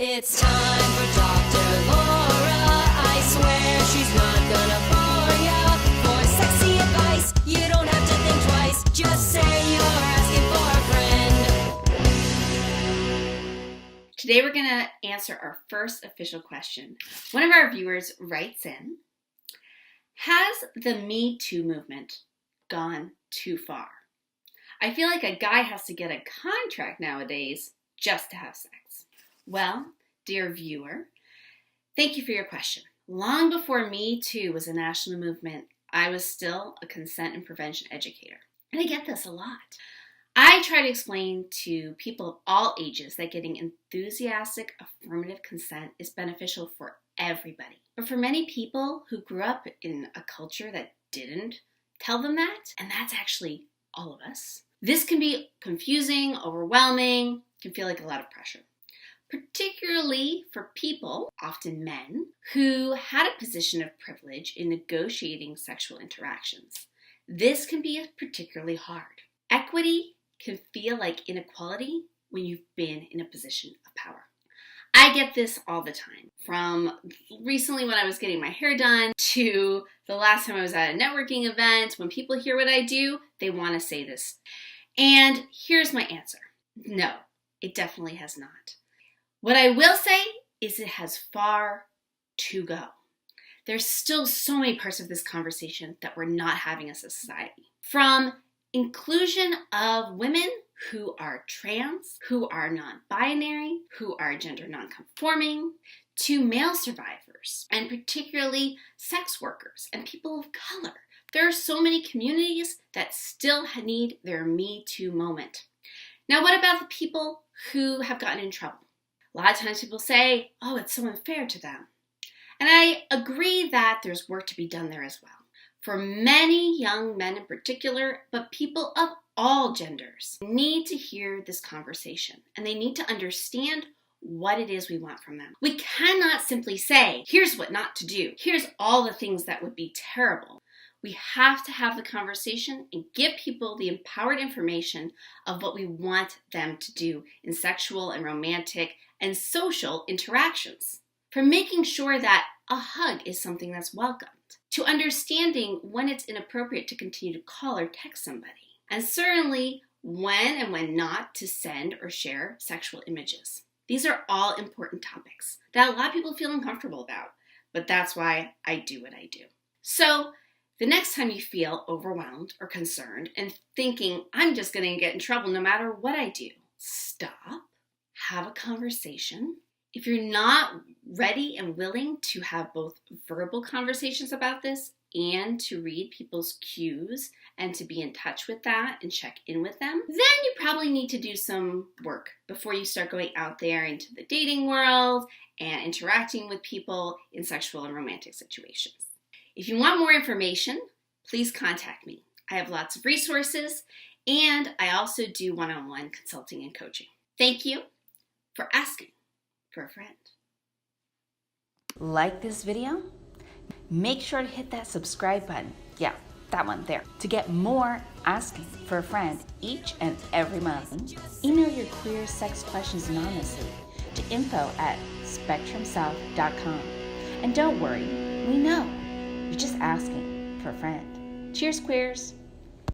It's time for Dr. Laura. I swear she's not gonna bore ya. For sexy advice, you don't have to think twice. Just say you're asking for a friend. Today we're gonna answer our first official question. One of our viewers writes in, has the Me Too movement gone too far? I feel like a guy has to get a contract nowadays just to have sex. Well, dear viewer, thank you for your question. Long before Me Too was a national movement, I was still a consent and prevention educator. And I get this a lot. I try to explain to people of all ages that getting enthusiastic, affirmative consent is beneficial for everybody. But for many people who grew up in a culture that didn't tell them that, and that's actually all of us, this can be confusing, overwhelming, can feel like a lot of pressure. Particularly for people, often men, who had a position of privilege in negotiating sexual interactions. This can be particularly hard. Equity can feel like inequality when you've been in a position of power. I get this all the time, from recently when I was getting my hair done to the last time I was at a networking event. When people hear what I do, they want to say this. And here's my answer. No, it definitely has not. What I will say is it has far to go. There's still so many parts of this conversation that we're not having as a society. From inclusion of women who are trans, who are non-binary, who are gender non-conforming, to male survivors, and particularly sex workers and people of color. There are so many communities that still need their Me Too moment. Now, what about the people who have gotten in trouble? A lot of times people say, oh, it's so unfair to them. And I agree that there's work to be done there as well. For many young men in particular, but people of all genders need to hear this conversation and they need to understand what it is we want from them. We cannot simply say, here's what not to do. Here's all the things that would be terrible. We have to have the conversation and give people the empowered information of what we want them to do in sexual and romantic and social interactions. From making sure that a hug is something that's welcomed, to understanding when it's inappropriate to continue to call or text somebody, and certainly when and when not to send or share sexual images. These are all important topics that a lot of people feel uncomfortable about, but that's why I do what I do. So, the next time you feel overwhelmed or concerned and thinking, I'm just going to get in trouble no matter what I do, stop, have a conversation. If you're not ready and willing to have both verbal conversations about this and to read people's cues and to be in touch with that and check in with them, then you probably need to do some work before you start going out there into the dating world and interacting with people in sexual and romantic situations. If you want more information, please contact me. I have lots of resources, and I also do one-on-one consulting and coaching. Thank you for asking for a friend. Like this video? Make sure to hit that subscribe button. Yeah, that one there. To get more Asking for a Friend each and every month. Email your queer sex questions anonymously to info@spectrumsouth.com. And don't worry, we know. You're just asking for a friend. Cheers, queers!